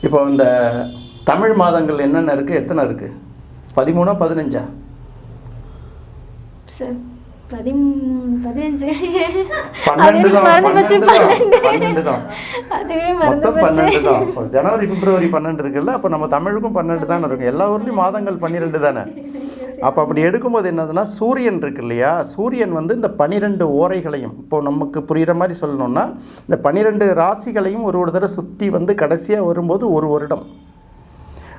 இப்போ இந்த தமிழ் மாதங்கள் என்னென்ன இருக்குது, எத்தனை இருக்குது? 13 15 சார் 15 12 தான். மொத்தம் 12 தான். இப்போ ஜனவரி பிப்ரவரி 12 இருக்குல்ல, அப்போ நம்ம தமிழுக்கும் 12 தானே இருக்கும். எல்லா ஊர்லேயும் மாதங்கள் 12 தானே. அப்போ அப்படி எடுக்கும்போது என்னதுன்னா, சூரியன் இருக்கு இல்லையா, சூரியன் வந்து இந்த 12 ஓரைகளையும், இப்போது நமக்கு புரிகிற மாதிரி சொல்லணும்னா, இந்த 12 ராசிகளையும் ஒரு தடவை சுற்றி வந்து கடைசியாக வரும்போது ஒரு வருடம்.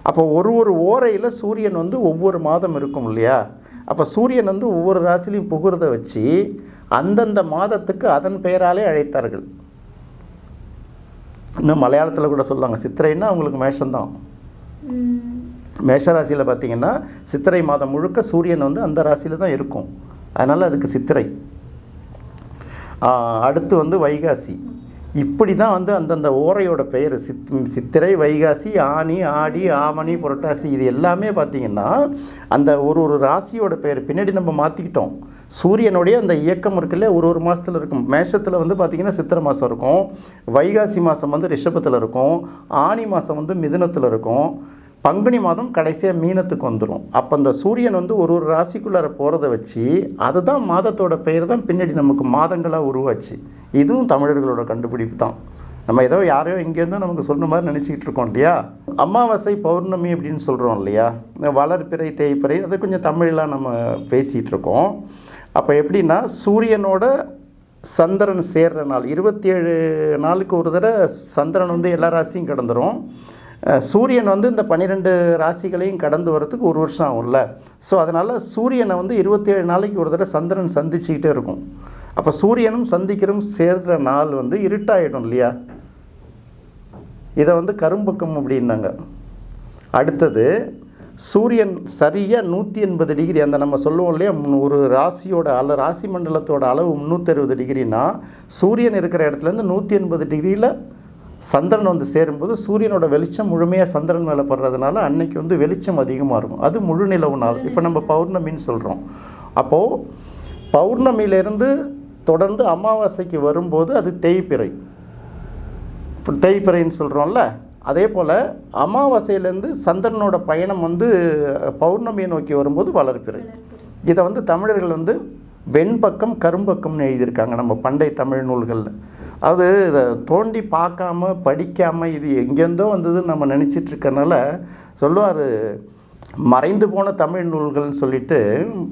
அப்போ ஒரு ஓரையில் சூரியன் வந்து ஒவ்வொரு மாதம் இருக்கும் இல்லையா. அப்போ சூரியன் வந்து ஒவ்வொரு ராசிலையும் புகுறத வச்சு அந்தந்த மாதத்துக்கு அதன் பெயராலே அழைத்தார்கள். இன்னும் மலையாளத்தில் கூட சொல்லுவாங்க, சித்திரைன்னா அவங்களுக்கு மேஷம்தான். மேஷராசியில் பார்த்திங்கன்னா சித்திரை மாதம் முழுக்க சூரியன் வந்து அந்த ராசியில் தான் இருக்கும், அதனால் அதுக்கு சித்திரை. அடுத்து வந்து வைகாசி. இப்படி தான் வந்து அந்தந்த ஓரையோட பெயர். சித்திரை, வைகாசி, ஆனி, ஆடி, ஆவணி, புரட்டாசி, இது எல்லாமே பார்த்திங்கன்னா அந்த ஒரு ராசியோட பெயர். பின்னாடி நம்ம மாற்றிக்கிட்டோம். சூரியனுடைய அந்த இயக்கம் இருக்குல்ல, ஒரு மாதத்தில் இருக்கும். மேஷத்தில் வந்து பார்த்திங்கன்னா சித்திரை மாதம் இருக்கும், வைகாசி மாதம் வந்து ரிஷபத்தில் இருக்கும், ஆனி மாதம் வந்து மிதுனத்தில் இருக்கும், பங்குனி மாதம் கடைசியாக மீனத்துக்கு வந்துடும். அப்போ அந்த சூரியன் வந்து ஒரு ராசிக்குள்ளார போகிறத வச்சு அதுதான் மாதத்தோட பெயர் தான் பின்னாடி நமக்கு மாதங்களாக உருவாச்சு. இதுவும் தமிழர்களோட கண்டுபிடிப்பு தான். நம்ம ஏதோ யாரையோ எங்கேருந்தோ நமக்கு சொன்ன மாதிரி நினச்சிக்கிட்டு இருக்கோம் இல்லையா. அமாவாசை, பௌர்ணமி அப்படின்னு சொல்கிறோம் இல்லையா, வளர்பிறை, தேய்பிறை, அது கொஞ்சம் தமிழெலாம் நம்ம பேசிகிட்டு இருக்கோம். அப்போ எப்படின்னா, சூரியனோட சந்திரன் சேர்ற நாள் 27 நாளுக்கு ஒரு தடவை சந்திரன் வந்து எல்லா ராசியும் கடந்துடும். சூரியன் வந்து இந்த 12 ராசிகளையும் கடந்து வரத்துக்கு ஒரு வருஷம் ஆகும்ல. ஸோ அதனால் சூரியனை வந்து 27 நாளைக்கு ஒரு தடவை சந்திரன் சந்திச்சுக்கிட்டே இருக்கும். அப்போ சூரியனும் சந்திக்கிறோம் சேர்கிற நாள் வந்து இருட்டாயிடும் இல்லையா. இதை வந்து கரும்பக்கம் அப்படின்னாங்க. அடுத்தது சூரியன் சரியாக 180 டிகிரி, அந்த நம்ம சொல்லுவோம் இல்லையா, ஒரு ராசியோட ராசி மண்டலத்தோட அளவு 360 டிகிரினா, சூரியன் இருக்கிற இடத்துலேருந்து 180 டிகிரியில் சந்திரன் வந்து சேரும்போது சூரியனோட வெளிச்சம் முழுமையாக சந்திரன் மேலே படுறதுனால அன்னைக்கு வந்து வெளிச்சம் அதிகமாக இருக்கும். அது முழு நிலவு நாள். இப்போ நம்ம பௌர்ணமின்னு சொல்கிறோம். அப்போது பௌர்ணமியிலேருந்து தொடர்ந்து அமாவாசைக்கு வரும்போது அது தேய்பிறை, இப்போ தேய்பிறைன்னு சொல்கிறோம்ல. அதே போல் அமாவாசையிலேருந்து சந்திரனோட பயணம் வந்து பௌர்ணமியை நோக்கி வரும்போது வளர்பிறை. இதை வந்து தமிழர்கள் வந்து வெண்பக்கம் கரும்பக்கம்னு எழுதியிருக்காங்க நம்ம பண்டைய தமிழ் நூல்களில். அது இதை தோண்டி பார்க்காம படிக்காமல் இது எங்கேருந்தோ வந்ததுன்னு நம்ம நினச்சிட்டு இருக்கனால சொல்லுவார், மறைந்து போன தமிழ் நூல்கள்னு சொல்லிட்டு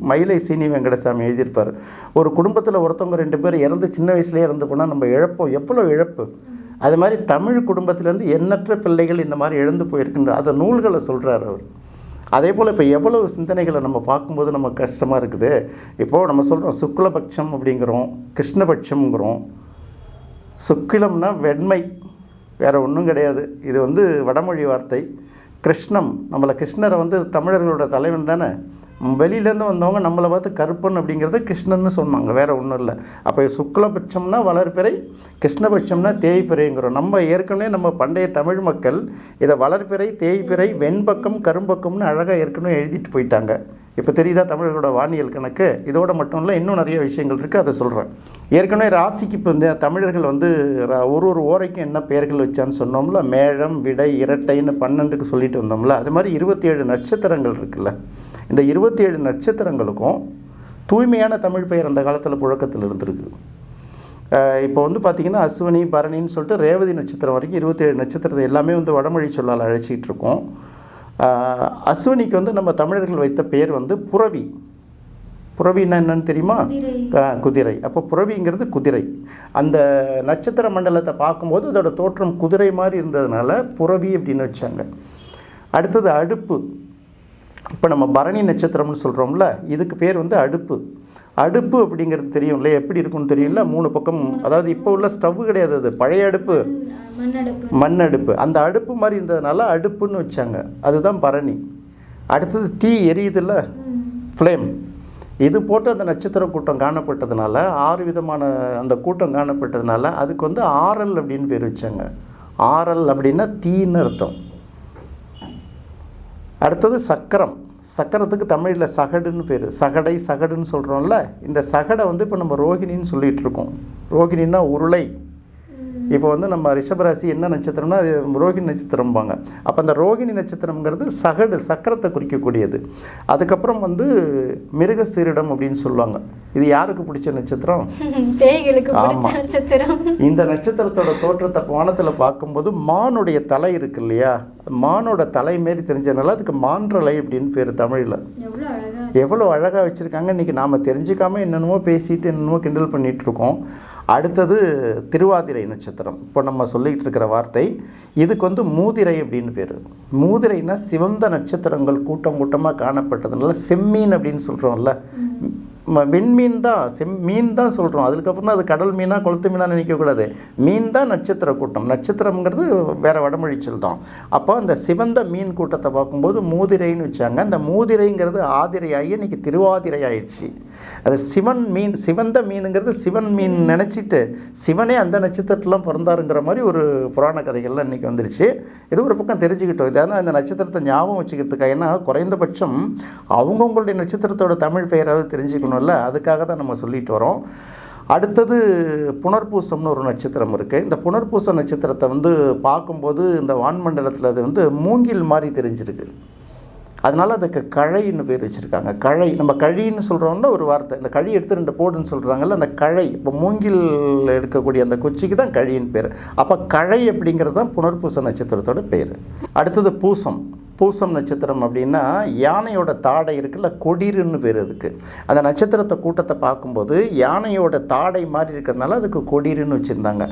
மயிலை சீனி வெங்கடசாமி எழுதியிருப்பார். ஒரு குடும்பத்தில் ஒருத்தவங்க 2 பேர் இறந்து சின்ன வயசுலேயே இறந்து போனால் நம்ம இழப்போம், எவ்வளோ இழப்பு. அது மாதிரி தமிழ் குடும்பத்திலேருந்து எண்ணற்ற பிள்ளைகள் இந்த மாதிரி இழந்து போயிருக்கின்ற அதை நூல்களை சொல்கிறார் அவர். அதே போல் இப்போ எவ்வளோ சிந்தனைகளை நம்ம பார்க்கும்போது நமக்கு கஷ்டமாக இருக்குது. இப்போது நம்ம சொல்கிறோம் சுக்லபட்சம் அப்படிங்கிறோம், கிருஷ்ணபட்சம்ங்கிறோம். சுக்கிலம்னா வெண்மை, வேறு ஒன்றும் கிடையாது. இது வந்து வடமொழி வார்த்தை. கிருஷ்ணம், நம்மளை கிருஷ்ணரை வந்து தமிழர்களோட தலைவன் தானே, வெளியிலேருந்து வந்தவங்க நம்மளை பார்த்து கருப்பன் அப்படிங்கிறத கிருஷ்ணன்னு சொன்னாங்க, வேறு ஒன்றும் இல்லை. அப்போ சுக்லபட்சம்னா வளர்பிறை, கிருஷ்ணபட்சம்னா தேய்பிறைங்கிறோம். நம்ம ஏற்கனவே நம்ம பண்டைய தமிழ் மக்கள் இதை வளர்பிறை, தேய்பிறை, வெண்பக்கம், கரும்பக்கம்னு அழகாக ஏற்கனவே எழுதிட்டு போயிட்டாங்க. இப்போ தெரியுதா தமிழர்களோட வானியல் கணக்கு? இதோட மட்டும் இல்லை, இன்னும் நிறைய விஷயங்கள் இருக்குது, அதை சொல்கிறேன். ஏற்கனவே ராசிக்கு இப்போ இந்த தமிழர்கள் வந்து ஒரு ஓரைக்கும் என்ன பெயர்கள் வச்சான்னு சொன்னோம்ல, மேழம், விடை, இரட்டைன்னு 12க்கு சொல்லிட்டு வந்தோம்ல. அது மாதிரி 27 நட்சத்திரங்கள் இருக்குல்ல. இந்த 27 நட்சத்திரங்களுக்கும் தூய்மையான தமிழ் பெயர் அந்த காலத்தில் புழக்கத்தில் இருந்திருக்கு. இப்போ வந்து பார்த்திங்கன்னா அஸ்வினி, பரணின்னு சொல்லிட்டு ரேவதி நட்சத்திரம் வரைக்கும் 27 நட்சத்திரத்தை எல்லாமே வந்து வடமொழி சொல்லால் அழைச்சிக்கிட்டு இருக்கோம். அஸ்வினிக்கு வந்து நம்ம தமிழர்கள் வைத்த பெயர் வந்து புரவி. புரவின்னா என்னன்னு தெரியுமா? குதிரை. அப்போ புரவிங்கிறது குதிரை. அந்த நட்சத்திர மண்டலத்தை பார்க்கும்போது அதோட தோற்றம் குதிரை மாதிரி இருந்ததுனால புரவி அப்படின்னு வச்சாங்க. அடுத்தது அடுப்பு. இப்போ நம்ம பரணி நட்சத்திரம்னு சொல்கிறோம்ல, இதுக்கு பேர் வந்து அடுப்பு. அடுப்பு அப்படிங்கிறது தெரியும் இல்லையா, எப்படி இருக்குன்னு தெரியும்ல, 3 பக்கம். அதாவது இப்போ உள்ள ஸ்டவ் கிடையாது, அது பழைய அடுப்பு, மண் அடுப்பு. அந்த அடுப்பு மாதிரி இருந்ததுனால அடுப்புன்னு வச்சாங்க. அதுதான் பரணி. அடுத்தது தீ எரியுதுல்ல, ஃப்ளேம். இது போட்டு அந்த நட்சத்திர கூட்டம் காணப்பட்டதுனால 6 விதமான அந்த கூட்டம் காணப்பட்டதுனால அதுக்கு வந்து ஆரல் அப்படின்னு பேர் வச்சாங்க. ஆரல் அப்படின்னா தீன்னு அர்த்தம். அடுத்தது சக்கரம். சக்கரத்துக்கு தமிழில் சகடுன்னு பேர். சகடை சகடுன்னு சொல்கிறோம்ல, இந்த சகடை வந்து இப்போ நம்ம ரோகிணின்னு சொல்லிகிட்டு இருக்கோம். ரோகிணின்னா உருளை. இப்போ வந்து நம்ம ரிஷபராசி என்ன நட்சத்திரம்னா ரோகிணி நட்சத்திரம்பாங்க. அப்போ அந்த ரோகிணி நட்சத்திரம்ங்கிறது சகடு, சக்கரத்தை குறிக்கக்கூடியது. அதுக்கப்புறம் வந்து மிருகசீரிடம் அப்படின்னு சொல்லுவாங்க. இது யாருக்கு பிடிச்ச நட்சத்திரம்? ஆமாம். இந்த நட்சத்திரத்தோட தோற்றத்தை வானத்தில் பார்க்கும்போது மானுடைய தலை இருக்கு இல்லையா, மானோட தலை மாரி தெரிஞ்சதுனால அதுக்கு மான்றலை அப்படின்னு பேர் தமிழில். எவ்வளோ அழகாக வச்சுருக்காங்க. இன்றைக்கி நாம் தெரிஞ்சுக்காமல் என்னென்னமோ பேசிட்டு என்னென்னமோ கிண்டல் பண்ணிகிட்ருக்கோம். அடுத்தது திருவாதிரை நட்சத்திரம். இப்போ நம்ம சொல்லிகிட்டு இருக்கிற வார்த்தை இதுக்கு வந்து மூதிரை அப்படின்னு பேர். மூதிரைனா சிவந்த நட்சத்திரங்கள் கூட்டம் கூட்டமாக காணப்பட்டதுனால செம்மீன் அப்படின்னு சொல்கிறோம்ல, வெண்மீன் தான், மீன் தான் சொல்கிறோம். அதுக்கப்புறம் அது கடல் மீனாக கொளுத்து மீனாக நினைக்கக்கூடாது. மீன் தான் நட்சத்திர கூட்டம். நட்சத்திரம்ங்கிறது வேறு வடமொழிச்சொல் தான். அப்போ அந்த சிவந்த மீன் கூட்டத்தை பார்க்கும்போது மூதிரைன்னு வச்சாங்க. அந்த மூதிரைங்கிறது ஆதிரையாகி இன்றைக்கி திருவாதிரை ஆயிடுச்சு. அது சிவன் மீன், சிவந்த மீனுங்கிறது சிவன் மீன் நினச்சிட்டு சிவனே அந்த நட்சத்திரத்துலாம் பிறந்தாருங்கிற மாதிரி ஒரு புராண கதைகள்லாம் இன்றைக்கி வந்துருச்சு. இது ஒரு பக்கம் தெரிஞ்சுக்கிட்டோம். இதனால் இந்த நட்சத்திரத்தை ஞாபகம் வச்சுக்கிறதுக்காக, ஏன்னா குறைந்தபட்சம் அவங்கவுங்களுடைய நட்சத்திரத்தோட தமிழ் பெயராவது தெரிஞ்சுக்கணும் இல்லை, அதுக்காக தான் நம்ம சொல்லிட்டு வரோம். அடுத்தது புனர்பூசம்னு ஒரு நட்சத்திரம் இருக்குது. இந்த புனர்பூச நட்சத்திரத்தை வந்து பார்க்கும்போது இந்த வான்மண்டலத்தில் அது வந்து மூங்கில் மாதிரி தெரிஞ்சிருக்கு. அதனால் அதுக்கு கழைன்னு பேர் வச்சுருக்காங்க. கழை, நம்ம கழின்னு சொல்கிறோம்ல ஒரு வார்த்தை, இந்த கழி எடுத்து 2 போடுன்னு சொல்கிறாங்கல்ல, அந்த கழை. இப்போ மூங்கில் எடுக்கக்கூடிய அந்த குச்சிக்கு தான் கழின்னு பேர். அப்போ கழை அப்படிங்கிறது தான் புனர்பூச நட்சத்திரத்தோட பேர். அடுத்தது பூசம். பூசம் நட்சத்திரம் அப்படின்னா யானையோட தாடை இருக்குல்ல, கொடிருன்னு பேர் அதுக்கு. அந்த நட்சத்திரத்தை கூட்டத்தை பார்க்கும்போது யானையோட தாடை மாதிரி இருக்கிறதுனால அதுக்கு கொடிருன்னு வச்சுருந்தாங்க.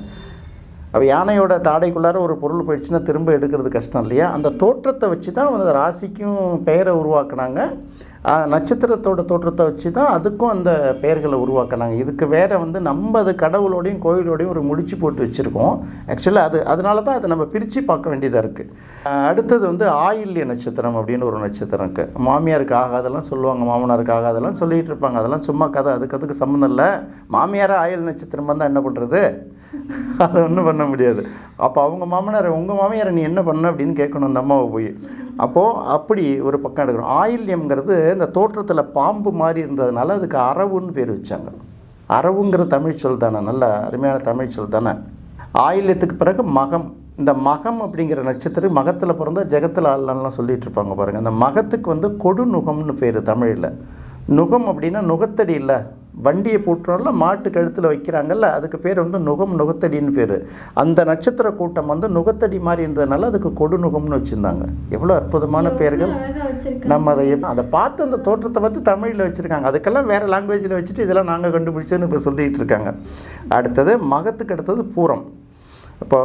அப்போ யானையோட தாடைக்குள்ளார ஒரு பொருள் போயிடுச்சுன்னா திரும்ப எடுக்கிறது கஷ்டம் இல்லையா, அந்த தோற்றத்தை வச்சு தான் அந்த ராசிக்கும் பெயரை உருவாக்குனாங்க. நட்சத்திரத்தோட தோற்றத்தை வச்சு தான் அதுக்கும் அந்த பெயர்களை உருவாக்குனாங்க. இதுக்கு வேறு வந்து நம்ம அது கடவுளோடையும் கோயிலோடையும் ஒரு முடிச்சு போட்டு வச்சுருக்கோம். ஆக்சுவலாக அதனால தான் அதை நம்ம பிரித்து பார்க்க வேண்டியதாக இருக்குது. அடுத்தது வந்து ஆயில்ய நட்சத்திரம் அப்படின்னு ஒரு நட்சத்திரம் இருக்குது. மாமியாருக்கு ஆகாதெல்லாம் சொல்லுவாங்க, மாமனாருக்கு ஆகாதெல்லாம் சொல்லிகிட்டு இருப்பாங்க. அதெல்லாம் சும்மா கதை, அதுக்கு சம்மந்தம் இல்லை. மாமியாரை ஆயில் நட்சத்திரம் வந்தால் என்ன பண்ணுறது, அதை ஒன்றும் பண்ண முடியாது. அப்போ அவங்க மாமனார் உங்கள் மாமியாரை நீ என்ன பண்ண அப்படின்னு கேட்கணும் அந்த அம்மாவை போய். அப்போது அப்படி ஒரு பக்கம் எடுக்கிறோம். ஆயில்யம்ங்கிறது இந்த தோற்றத்தில் பாம்பு மாதிரி இருந்ததுனால அதுக்கு அரவுன்னு பேர் வச்சாங்க. அரவுங்கிற தமிழ் சொல் தானே, நல்ல அருமையான தமிழ் சொல் தானே. ஆயில்யத்துக்கு பிறகு மகம். இந்த மகம் அப்படிங்கிற நட்சத்திரம் மகத்தில் பிறந்த ஜெகத்தில் ஆள்லாம் சொல்லிகிட்டு இருப்பாங்க பாருங்கள். அந்த மகத்துக்கு வந்து கொடுநுகம்னு பேர் தமிழில். நுகம் அப்படின்னா நுகத்தடி இல்லை, வண்டியை போட்டுறோம்ல மாட்டு கழுத்தில் வைக்கிறாங்கல்ல, அதுக்கு பேர் வந்து நுகம், நுகத்தடின்னு பேர். அந்த நட்சத்திர கூட்டம் வந்து நுகத்தடி மாதிரி இருந்ததுனால அதுக்கு கொடுநுகம்னு வச்சுருந்தாங்க. எவ்வளோ அற்புதமான பேர்கள். நம்ம அதை பார்த்து அந்த தோற்றத்தை பார்த்து தமிழில் வச்சுருக்காங்க. அதுக்கெல்லாம் வேறு லாங்குவேஜில் வச்சுட்டு இதெல்லாம் நாங்கள் கண்டுபிடிச்சோன்னு இப்போ சொல்லிகிட்டு இருக்காங்க. அடுத்தது மகத்துக்கு அடுத்தது பூரம். இப்போ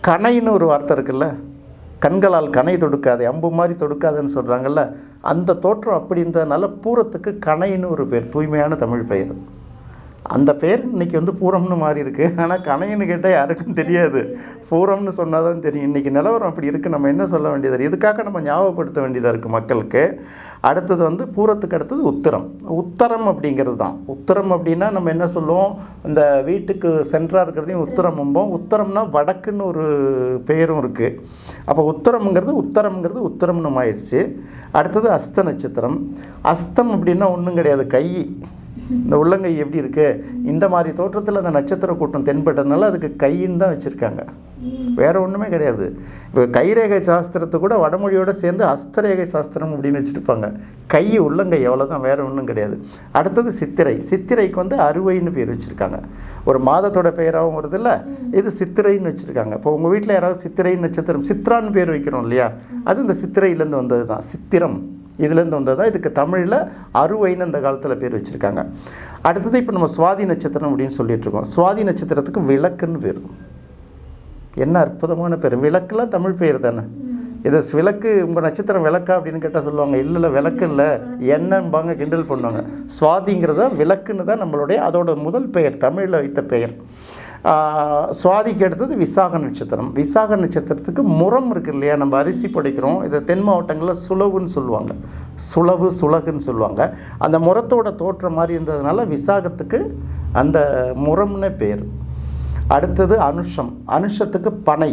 கணைன்னு ஒரு வார்த்தை இருக்குல்ல, கண்களால் கணை தொடுக்காது, அம்பு மாதிரி தொடுக்காதுன்னு சொல்கிறாங்கல்ல, அந்த தோற்றம் அப்படி இருந்ததுனால பூரத்துக்கு கணைன்னு ஒரு பேர், தூய்மையான தமிழ் பெயர். அந்த பேர் இன்றைக்கி வந்து பூரம்னு மாறி இருக்குது. ஆனால் கணைன்னு கேட்டால் யாருக்கும் தெரியாது, பூரம்னு சொன்னால் தான் தெரியும். இன்றைக்கி நிலவரம் அப்படி இருக்குது. நம்ம என்ன சொல்ல வேண்டியது, இதுக்காக நம்ம ஞாபகப்படுத்த வேண்டியதாக இருக்குது மக்களுக்கு. அடுத்தது வந்து பூரத்துக்கு அடுத்தது உத்திரம். உத்தரம் அப்படிங்கிறது தான். உத்தரம் அப்படின்னா நம்ம என்ன சொல்லுவோம், இந்த வீட்டுக்கு சென்றாக இருக்கிறதையும் உத்தரமும்போம். உத்தரம்னா வடக்குன்னு ஒரு பேரும் இருக்குது. அப்போ உத்தரம்ங்கிறது உத்தரம்னு ஆயிடுச்சு. அடுத்தது அஸ்த நட்சத்திரம். அஸ்தம் அப்படின்னா ஒன்றும் கிடையாது, கை. இந்த உள்ளங்கை எப்படி இருக்குது, இந்த மாதிரி தோற்றத்தில் அந்த நட்சத்திர கூட்டம் தென்பட்டதுனால அதுக்கு கையின்னு தான் வச்சுருக்காங்க, வேறு ஒன்றுமே கிடையாது. இப்போ கைரேகை சாஸ்திரத்தை கூட வடமொழியோடு சேர்ந்து அஸ்தரேகை சாஸ்திரம் அப்படின்னு வச்சுருப்பாங்க. கை உள்ளங்கை எவ்வளோதான், வேறு ஒன்றும் கிடையாது. அடுத்தது சித்திரை. சித்திரைக்கு வந்து அறுவைன்னு பேர் வச்சுருக்காங்க. ஒரு மாதத்தோட பெயராகவும் வருது இல்லை, இது சித்திரைன்னு வச்சுருக்காங்க. இப்போ உங்கள் வீட்டில் யாராவது சித்திரை நட்சத்திரம், சித்ரான்னு பேர் வைக்கிறோம் இல்லையா, அது இந்த சித்திரையிலேருந்து வந்தது தான். சித்திரம் இதுலேருந்து வந்தது தான். இதுக்கு தமிழில் அறுவைன்னு அந்த காலத்தில் பேர் வச்சுருக்காங்க. அடுத்தது இப்போ நம்ம சுவாதி நட்சத்திரம் அப்படின்னு சொல்லிகிட்ருக்கோம். சுவாதி நட்சத்திரத்துக்கு விளக்குன்னு பேர். என்ன அற்புதமான பேர். விளக்குலாம் தமிழ் பெயர் தானே. இதை விளக்கு, உங்கள் நட்சத்திரம் விளக்கா அப்படின்னு கேட்டால் சொல்லுவாங்க, இல்லை விளக்கு இல்லை என்னன்பாங்க, கிண்டல் பண்ணுவாங்க. சுவாதிங்கிறது தான் விளக்குன்னு தான் நம்மளுடைய அதோட முதல் பெயர், தமிழில் வைத்த பெயர். சுவாதிக்கு அடுத்தது விசாக நட்சத்திரம். விசாக நட்சத்திரத்துக்கு முறம் இருக்குது இல்லையா, நம்ம அரிசி படைக்கிறோம், இதை தென் மாவட்டங்களில் சுலவுன்னு சொல்லுவாங்க, சுலவு சுலகுன்னு சொல்லுவாங்க. அந்த முறத்தோட தோற்றம் மாதிரி இருந்ததுனால விசாகத்துக்கு அந்த முறம்னு பேர். அடுத்தது அனுஷம். அனுஷத்துக்கு பனை,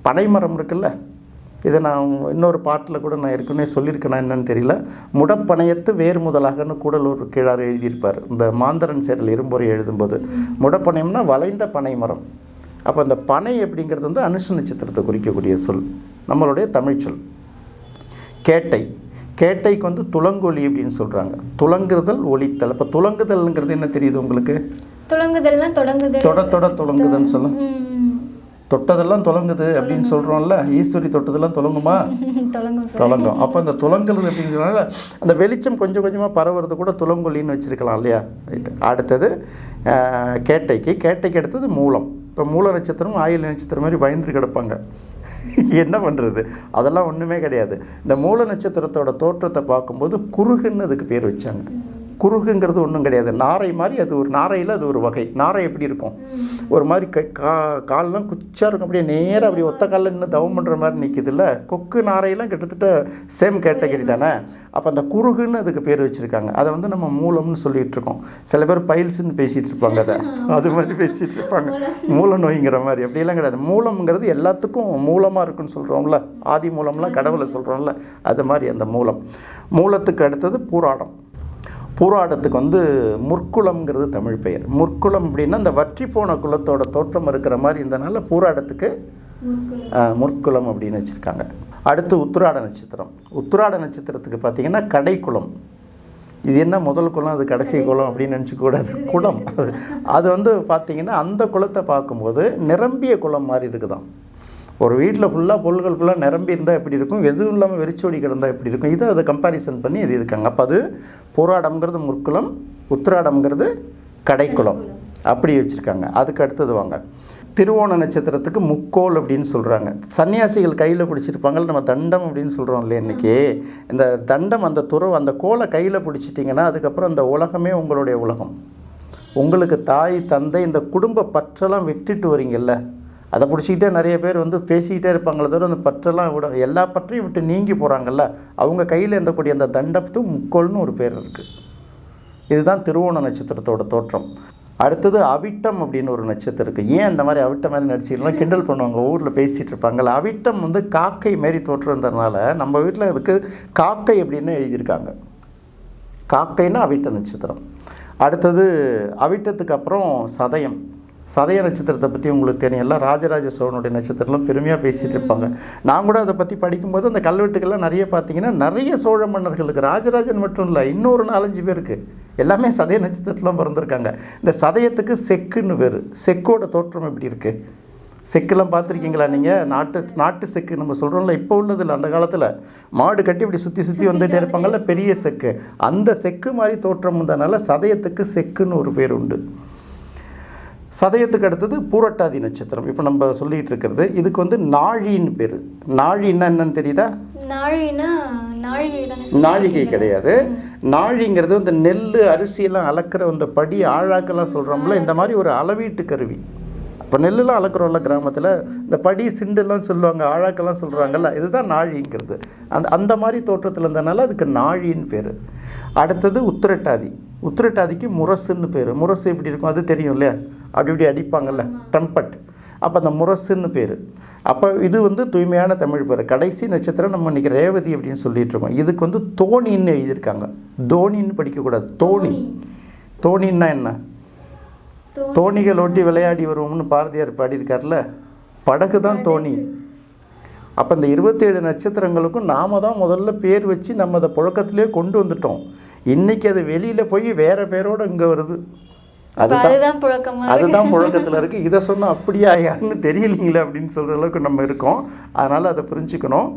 பனை மரம் இருக்குல்ல, இதை நான் இன்னொரு பாட்டில் கூட நான் ஏற்கனவே சொல்லியிருக்கேனா என்னன்னு தெரியல. முடப்பனையத்து வேறு முதலாகன்னு கூடலூர் கீழார் எழுதியிருப்பார் இந்த மாந்தரன் சேரல் இரும்பொறை எழுதும்போது. முடப்பனையம்னா வளைந்த பனை மரம். அப்போ அந்த பனை அப்படிங்கிறது வந்து அனுஷ நட்சத்திரத்தை குறிக்கக்கூடிய சொல், நம்மளுடைய தமிழ் சொல். கேட்டை, கேட்டைக்கு வந்து துலங்கொலி அப்படின்னு சொல்கிறாங்க. துலங்குதல் ஒலித்தல். அப்போ துலங்குதல்ங்கிறது என்ன தெரியுது உங்களுக்கு? துலங்குதல்லாம் தொடங்குதல், தொட துலங்குதல்னு சொல்லும். தொட்டதெல்லாம் துலங்குது அப்படின்னு சொல்கிறோம்ல, ஈஸ்வரி தொட்டதெல்லாம் துலங்குமா? துலங்கும். அப்போ அந்த துலங்குறது அப்படிங்கிறனால அந்த வெளிச்சம் கொஞ்சம் கொஞ்சமாக பரவுறது கூட துலங்கொலின்னு வச்சுருக்கலாம் இல்லையா? ரைட்டு. அடுத்தது கேட்டைக்கு அடுத்தது மூலம். இப்போ மூல நட்சத்திரம் ஆயுள் நட்சத்திரம் மாதிரி பயந்துட்டு கிடப்பாங்க. என்ன பண்ணுறது? அதெல்லாம் ஒன்றுமே கிடையாது. இந்த மூல நட்சத்திரத்தோட தோற்றத்தை பார்க்கும்போது குருகுன்னு அதுக்கு பேர் வச்சாங்க. குருகுங்கிறது ஒன்றும் கிடையாது, நாரை மாதிரி. அது ஒரு நாரையில் அது ஒரு வகை. நாரை எப்படி இருக்கும்? ஒரு மாதிரி கால்லாம் குச்சாக இருக்கும், அப்படியே நேராக அப்படியே ஒத்த காலில் இன்னும் தவம் பண்ணுற மாதிரி நிற்கிது இல்லை? கொக்கு நாரையெல்லாம் கிட்டத்தட்ட சேம் கேட்டகரி தானே. அப்போ அந்த குருகுன்னு அதுக்கு பேர் வச்சுருக்காங்க. அதை வந்து நம்ம மூலம்னு சொல்லிகிட்டு இருக்கோம். சில பேர் பைல்ஸ்ன்னு பேசிகிட்டு இருப்பாங்க, அதை அது மாதிரி பேசிகிட்டு இருப்பாங்க, மூல நோய்ங்கிற மாதிரி. அப்படியெல்லாம் கிடையாது. மூலம்ங்கிறது எல்லாத்துக்கும் மூலமாக இருக்குன்னு சொல்கிறோம்ல, ஆதி மூலம்லாம் கடவுளை சொல்கிறோம்ல, அது மாதிரி அந்த மூலம். மூலத்துக்கு அடுத்தது பூராடம். பூராடத்துக்கு வந்து முற்குளம்ங்கிறது தமிழ் பெயர். முற்குளம் அப்படின்னா இந்த வற்றி போன குலத்தோட தோற்றம் இருக்கிற மாதிரி இருந்தனால பூராடத்துக்கு முற்குளம் அப்படின்னு வச்சுருக்காங்க. அடுத்து உத்திராட நட்சத்திரம். உத்திராட நட்சத்திரத்துக்கு பார்த்திங்கன்னா கடைக்குளம். இது என்ன முதல் குளம் அது கடைசி குளம் அப்படின்னு நினச்சிக்கூடாது, குளம். அது வந்து பார்த்திங்கன்னா அந்த குளத்தை பார்க்கும்போது நிரம்பிய குளம் மாதிரி இருக்குதான். ஒரு வீட்டில் ஃபுல்லாக பொருள்கள் ஃபுல்லாக நிரம்பி இருந்தால் எப்படி இருக்கும், எதுவும் இல்லாமல் வெறிச்சோடி கிடந்தால் எப்படி இருக்கும், இதை அதை கம்பேரிசன் பண்ணி இது இருக்காங்க. அப்போ அது பூராடம்ங்கிறது முற்குளம், உத்திராடம்ங்கிறது கடைக்குளம் அப்படி வச்சுருக்காங்க. அதுக்கு அடுத்தது வாங்க, திருவோண நட்சத்திரத்துக்கு முக்கோல் அப்படின்னு சொல்கிறாங்க. சன்னியாசிகள் கையில் பிடிச்சிருப்பாங்க, நம்ம தண்டம் அப்படின்னு சொல்கிறோம் இல்லையா இன்றைக்கி. இந்த தண்டம், அந்த துறவு, அந்த கோலை கையில் பிடிச்சிட்டிங்கன்னா அதுக்கப்புறம் அந்த உலகமே உங்களுடைய உலகம். உங்களுக்கு தாய் தந்தை இந்த குடும்ப பற்றெல்லாம் விட்டுட்டு வரீங்கல்ல, அதை பிடிச்சிக்கிட்டே நிறைய பேர் வந்து பேசிக்கிட்டே இருப்பாங்களே தவிர அந்த பற்றெல்லாம் விட, எல்லா பற்றையும் விட்டு நீங்கி போகிறாங்கல்ல, அவங்க கையில் இருந்தக்கூடிய அந்த தண்டத்து முக்கோல்னு ஒரு பேர் இருக்குது. இதுதான் திருவோண நட்சத்திரத்தோட தோற்றம். அடுத்தது அவிட்டம் அப்படின்னு ஒரு நட்சத்திரம் இருக்குது. ஏன் இந்த மாதிரி அவிட்டம் மாதிரி நடிச்சிக்கலாம் கிண்டல் பண்ணுவாங்க, ஊரில் பேசிகிட்டு இருப்பாங்கல்ல. அவிட்டம் வந்து காக்கை மாரி தோற்றம்ன்றதுனால நம்ம வீட்டில் அதுக்கு காக்கை அப்படின்னு எழுதியிருக்காங்க. காக்கைன்னா அவிட்ட நட்சத்திரம். அடுத்தது அவிட்டத்துக்கு அப்புறம் சதயம். சதய நட்சத்திரத்தை பற்றி உங்களுக்கு தெரியும், எல்லாம் ராஜராஜ சோழனுடைய நட்சத்திரம்லாம் பெருமையாக பேசிகிட்டு இருப்பாங்க. நான் கூட அதை பற்றி படிக்கும்போது அந்த கல்வெட்டுக்கெல்லாம் நிறைய பார்த்தீங்கன்னா நிறைய சோழ மன்னர்களுக்கு, ராஜராஜன் மட்டும் இல்லை, இன்னொரு 4-5 பேருக்கு எல்லாமே சதய நட்சத்திரத்துலாம் பிறந்திருக்காங்க. இந்த சதயத்துக்கு செக்குன்னு பேர். செக்கோட தோற்றம் எப்படி இருக்குது? செக்கெல்லாம் பார்த்துருக்கீங்களா நீங்கள்? நாட்டு செக்கு நம்ம சொல்கிறோம்ல, இப்போ உள்ளதில்ல, அந்த காலத்தில் மாடு கட்டி இப்படி சுற்றி சுற்றி வந்துகிட்டே இருப்பாங்கள்ல, பெரிய செக்கு. அந்த செக்கு மாதிரி தோற்றம் இருந்ததுனால சதயத்துக்கு செக்குன்னு ஒரு பேர் உண்டு. சதயத்துக்கு அடுத்தது பூரட்டாதி நட்சத்திரம். இப்போ நம்ம சொல்லிகிட்டு இருக்கிறது இதுக்கு வந்து நாழின்னு பேர். நாழின்னா என்னன்னு தெரியுதா? நாழிகை கிடையாது. நாழிங்கிறது இந்த நெல் அரிசியெல்லாம் அளக்கிற அந்த படி ஆழாக்கெல்லாம் சொல்கிறோம்ல, இந்த மாதிரி ஒரு அளவீட்டு கருவி. இப்போ நெல்லுலாம் அளக்குறோம்ல கிராமத்தில், இந்த படி சிண்டுலாம் சொல்லுவாங்க, ஆழாக்கெல்லாம் சொல்கிறாங்கல்ல, இதுதான் நாழிங்கிறது. அந்த மாதிரி தோற்றத்தில் இருந்தனால அதுக்கு நாழின்னு பேர். அடுத்தது உத்திரட்டாதி. உத்திரட்டாதிக்கு முரசுன்னு பேர். முரசு எப்படி இருக்கும் அது தெரியும் இல்லையா? அப்படி இப்படி அடிப்பாங்கல்ல, ட்ரம்பட். அப்போ அந்த முரசுன்னு பேர். அப்போ இது வந்து தூய்மையான தமிழ் பேர். கடைசி நட்சத்திரம் நம்ம இன்றைக்கி ரேவதி அப்படின்னு சொல்லிட்டு இருக்கோம். இதுக்கு வந்து தோணின்னு எழுதியிருக்காங்க. தோணின்னு படிக்கக்கூடாது, தோணி. தோணின்னா என்ன? தோணிகள் ஓட்டி விளையாடி வருவோம்னு பாரதியார் பாடியிருக்கார்ல, படகு தான் தோணி. அப்போ இந்த 27 நட்சத்திரங்களுக்கும் நாம தான் முதல்ல பேர் வச்சு நம்ம அதை புழக்கத்திலே கொண்டு வந்துட்டோம். இன்றைக்கி அது வெளியில் போய் வேறு பேரோடு இங்கே வருது. அதுதான் புழக்கத்தில் இருக்குது. இதை சொன்னால் அப்படியா யாருன்னு தெரியலீங்களே அப்படின்னு சொல்கிற அளவுக்கு நம்ம இருக்கோம். அதனால் அதை புரிஞ்சுக்கணும்.